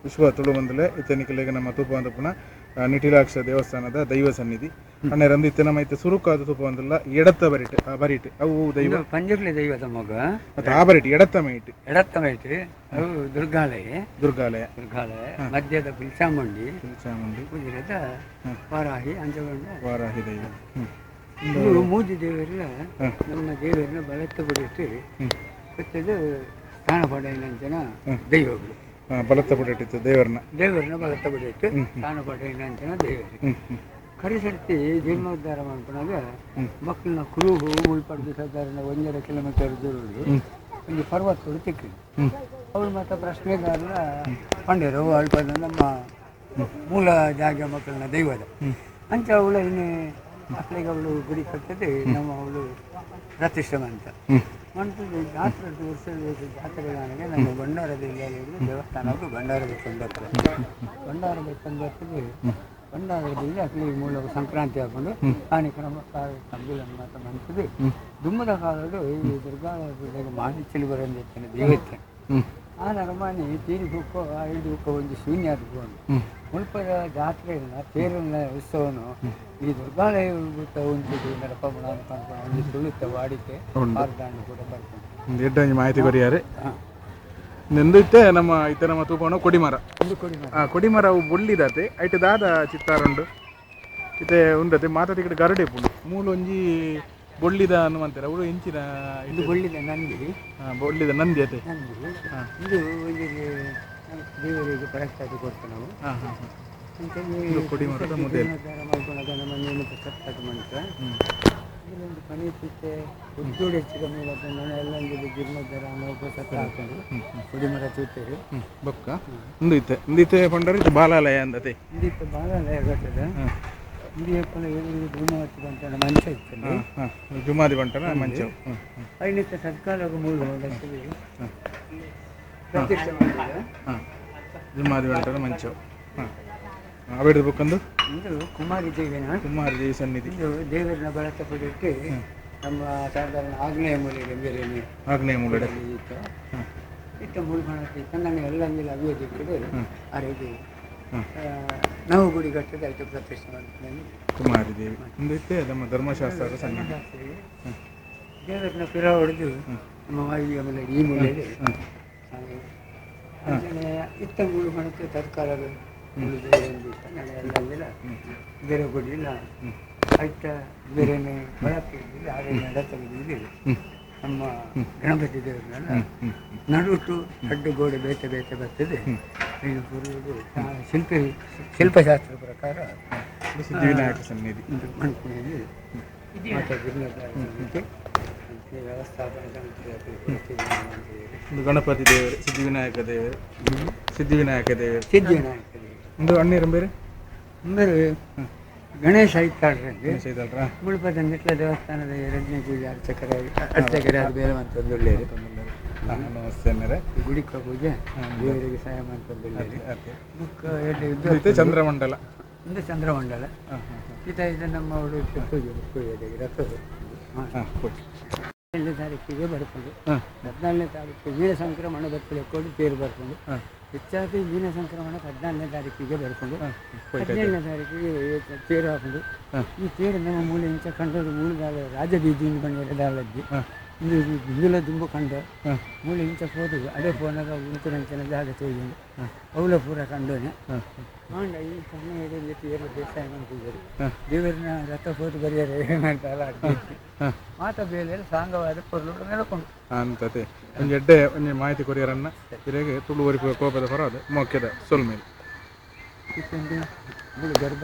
ವಿಶ್ವ ತುಳುವಂದಲೆ ಇತ್ತೆನಿಕಲೆಗೆ ನಮ್ಮ ತೂಪವಂದಪುನ ನಿಟಿಲಾಕ್ಷ ದೇವಸ್ಥಾನದ ದೈವ ಸನ್ನಿಧಿ ಅಣ್ಣರಂದು ಇತ್ತೆ ನಮ್ಮ ಇತ್ತೆ ಸುರುಕಾದ ತೂಪವಂದಲ್ಲ ಎಡತ್ತ ಬರಿಟ್ ಅವು ದೈವ ಪಂಜುರ್ಲಿ ದೈವದ ಮಗ ಮತ್ತೆ ಆ ಬರಿಟ್ ಎಡತ್ತ ಮೈಟ್ ಅವು ದುರ್ಗಾಲಯ ಮಧ್ಯದ ಪಿಲ್ಚಾಮುಂಡಿ ಉಜಿರದ ವಾರಾಹಿ ವಾರಾಹಿ ದೈವ ಮೂಜಿ ದೇವರ ನಮ್ಮ ದೇವರನ್ನ ಬಲತ್ತ ಬಿಡಿಟ್ಟು ಕೊಚ್ಚದು ಸ್ಥಾನ ಪಡೆಯಂಚನ ದೈವಗಳು ಬಲತ್ತ ಬಿಟ್ಟಿತ್ತು ದೇವರನ್ನ ಬಲತ್ತ ಬಿಡಿಟ್ಟು ಸ್ಥಾನ ಪಡೆಯಂಚನ ದೇವರು ಕರಿಸರ್ತಿ ಜೀರ್ಣೋದ್ಧಾರ ಮಾಡ್ಕೊಂಡಾಗ ಮಕ್ಕಳನ್ನ ಕುರುಹು ಮುಳ್ಪಡ್ದು ಸಾಧಾರಣ 1.5 ಕಿಲೋಮೀಟರ್ ದೂರ ಒಂದು ಪರ್ವತ ತಿಕ್ಕಿ ಅವ್ರು ಮತ್ತೆ ಪ್ರಶ್ನೆಗಾರರ ಪಂಡ್ಯರು ಅಲ್ಪದ ನಮ್ಮ ಮೂಲ ಜಾಗ ಮಕ್ಕಳನ್ನ ದೈವದ ಅಂಚ ಅವಳು ಇನ್ನು ಮಕ್ಕಳಿಗೆ ಅವಳು ಗುಡಿ ಕಟ್ಟದೆ ನಮ್ಮ ಅವಳು ಪ್ರತಿಷ್ಠೆ ಅಂತ ಮಾಡ್ತಿದ್ದೆ ಜಾತ್ರೆ ಜಾತ್ರೆಗಳಿಗೆ ನಮ್ಮ ಭಂಡಾರದಲ್ಲಿ ದೇವಸ್ಥಾನಕ್ಕೂ ಭಂಡಾರದ ಭಂಡಾರದಲ್ಲಿ ಅಕ್ಕಳಿಗೆ ಮೂಲ ಸಂಕ್ರಾಂತಿ ಹಾಕೊಂಡು ಕಾರ್ಯಕ್ರಮ ತಬ್ಬಿಲನ್ನು ಮಾತ್ರ ಮಾಡ್ತಿದ್ವಿ ದುಮ್ಮದ ಕಾಲದ್ದು ಈ ದುರ್ಗಾ ಮಾಹಿತಿ ಬರೋದಿರ್ತಾನೆ ದೇವತೆ ಆ ನರಮಾನಿ ತೀರಿ ಬುಕ್ಕ 5 ಬುಕ್ಕ ಒಂದು ಶೂನ್ಯ ಆದ್ಕೊಂಡು ಮುಲ್ಪದ ಜಾತ್ರೆಯನ್ನ ತೇರಿನ ಉತ್ಸವನು ಈ ದುರ್ಗಾಲಯ ಒಂದು ನರಪಮಣ ಒಂದು ತುಳಿತ ವಾಡಿಕೆ ಆರ್ದಾಂಡು ಕೂಡ ಬರ್ಕೊಂಡು ಮಾಹಿತಿ ಕೊರಿಯಾರೆ ನೆಂದಿತ್ತೆ ನಮ್ಮ ತೂಪವನ ಕೊಡಿಮರ ಕೊಡಿಮರ ಅವು ಬೊಳ್ಳಿದಾತೆ ಐಟ್ ದಾದ ಚಿತ್ತಾರುಂಡು ಇತ್ತೆ ಉಂಡತೆ ಮಾತಾಡಿ ಕಡೆ ಗರಡೆ ಪುಂಡು ಮೂಲ ಒಂಜಿ ಬೊಳ್ಳಿದ ಅನ್ನುವಂತಾರೆ ಅವಳು ಹೆಂಚಿನ ಇದು ಬೊಳ್ಳಿದ ನಂದಿ ಅತೆ ಇದು ದೇವರಿಗೆ ಪರಸ್ತಾಗಿ ಕೊಡ್ತೇವೆ ನಾವು ಕೊಡಿಮರದ ಮುದ್ದೆ ಮಾಡ್ಕೊಂಡಾಗ ನಮ್ಮ ನೇಮಕ ಸತ್ತಾಗಿ ಮಾಡ್ತಾರೆ ಇದೊಂದು ಪನೀತಿತ್ತೆ ಉದ್ದೂಡು ಹೆಚ್ಚಿದ ಮೂಲಕ ನಾನು ಎಲ್ಲ ಜೀರ್ಣೋದ್ಧಾರ ಸತ್ತ ಹಾಕೊಂಡು ಕೊಡಿಮರ ಚೂತೇರಿ ಬೊಕ್ಕ ಇಂದಿತ್ತೆ ಪಂಡರಿ ಬಾಲಾಲಯ ಅಂದತೆ ಇಂದಿತ್ತು ಬಾಲಾಲಯ ಕಟ್ಟದ ಇಂದಿಯಪ್ಪನ ಜುಮಾವತಿ ಬಂಟನ ಮಂಚ ಇತ್ತು ಜುಮಾದಿ ಬಂಟನ ಮಂಚ ಐನಿತ್ತ ಸರ್ಕಾರದ ಮೂಲ ಪ್ರತಿಷ್ಠೆ ಮಾಡಿದ ಜುಮಾದಿ ಬಂಟನ ಮಂಚ ಅವೇಡು ಬುಕ್ಕಂದು ಇದು ಕುಮಾರಿ ದೇವಿ ಸನ್ನಿಧಿ ಇದು ದೇವರನ್ನ ಬಳತ ಪಡೆಯುತ್ತೆ ನಮ್ಮ ಸಾಧಾರಣ ಆಗ್ನೇಯ ಮೂಲೆಯಲ್ಲಿ ಇತ್ತ ಮುಳ್ಬಣಕ್ಕೆ ಕನ್ನಡ ಎಲ್ಲ ಅಭಿವೃದ್ಧಿ ಅರೆಗೆ ನಾವು ಗುಡಿ ಕಟ್ಟದ ಆಯ್ತು ಪ್ರತಿಷ್ಠೆ ಮಾಡ್ತೀನಿ ಕುಮಾರಿ ದೇವಿ ಮುಂದೈತೆ ನಮ್ಮ ಧರ್ಮಶಾಸ್ತ್ರದ ಸನ್ನಿಧಿ ದೇವರನ್ನ ಪಿರ ಹೊಡೆದು ನಮ್ಮ ವಾಯುವಿಯ ಮೇಲೆ ಈ ಮೂಲೆಯಲ್ಲಿ ಇತ್ತ ಮುಳ್ಬಣಕ್ಕೆ ತತ್ಕಾಲದ ಬೇರೆ ಗುಡಿಲ್ಲ ಆಯ್ತ ಬೇರೆನೆ ಬಳಕಿದ್ದಿಲ್ಲ ಹಾಗೆ ನಡ ತೆಗೆದಿದ್ದೀವಿ ನಮ್ಮ ಗಣಪತಿ ದೇವರನ್ನ ನಡುಟು ಅಡ್ಡು ಗೋಡೆ ಬೇತೆ ಬರ್ತದೆ ಇದು ಪೂರ್ವದು ಶಿಲ್ಪಶಾಸ್ತ್ರ ಪ್ರಕಾರ ಸಿದ್ಧಿವಿನಾಯಕ ಸನ್ನಿಧಿ ಮಣ್ಕುಣಿಯಲ್ಲಿ ಮತ್ತು ವ್ಯವಸ್ಥಾಪನೆ ಗಣಪತಿ ದೇವರು ಸಿದ್ಧಿವಿನಾಯಕ ದೇವರು ಒಂದು ಅಣ್ಣೀರು ಬೇರೆ ಗಣೇಶ ಇತ್ತಾಳ್ರಿ ಮುಳ್ಪದ ನಿಟ್ಲ ದೇವಸ್ಥಾನದ 2ನೇ ಪೂಜೆ ಅರ್ಚಕರೇ ಅದು ಬೇರೆ ಅಂತ ಒಳ್ಳೆಯದು ಗುಡಿಕ ಪೂಜೆ ದೇವರಿಗೆ ಸಹಾಯ ಮಾಡ್ಕೊಂಡು ಚಂದ್ರಮಂಡಲ ಒಂದು ಚಂದ್ರಮಂಡಲ ಇದು ನಮ್ಮ ಅವಳು ಪೂಜೆ ರಥದ 17ನೇ ತಾರೀಕಿಗೆ ಬರ್ಕೊಂಡು 14ನೇ ತಾರೀಕಿಗೆ ಮೀನ ಸಂಕ್ರಮಣ ಬರ್ತದೆ ಕೊಡಿ ತೇರು ಬರ್ಕೊಂಡು ಹೆಚ್ಚಾಗಿ ಮೀನ ಸಂಕ್ರಮಣ 14ನೇ ತಾರೀಕಿಗೆ ಬರ್ಕೊಂಡು 17ನೇ ತಾರೀಕಿಗೆ ತೇರು ಹಾಕೊಂಡು ಈ ತೇರು ನಮ್ಮ ಮೂಲೆ ಇಂಚ ಕಂಡರು ಮೂಲದಾಳ ರಾಜಬೀದಿಯಿಂದ ಬಂದ ದಾಳದ್ದು ಇದು ಮೂಲ ದುಂಬು ಕಂಡು ಮೂಲೆ ಇಂಚ ಹೋದು ಅದೇ ಫೋನಾಗ ಉಂಚಿನ ಜಾಗ ತೋಯ್ಕೊಂಡು ಅವಳ ಪೂರ ಕಂಡೋನೆ ಹಾಂಡ ಈ ಸಣ್ಣ ತೇರು ಬೇಸಾಯ ಮಾಡ್ತಿದ್ದಾರೆ ದೇವರನ್ನ ರಥ ಹೋದು ಬರೆಯರೆ ಮಾಡ್ತಾರಲ್ಲ ಮಾತ ಬೇಲೆ ಸಾಂಗವಾದ ಪೊರ್ಲು ನೆಲಕೊಂಡು ಅಂತತೆ ಒಂದು ಎಡ್ಡೆ ಒಂದು ಮಾಹಿತಿ ಕೊರಿಯರನ್ನ ತಿರುಗಿ ತುಳುವರಿ ಕೋಪದ ಹೊರ ಅದು ಮೊಕ್ಕೆದ ಸೊಲ್ಮೇಲೆ ಗರ್ಭ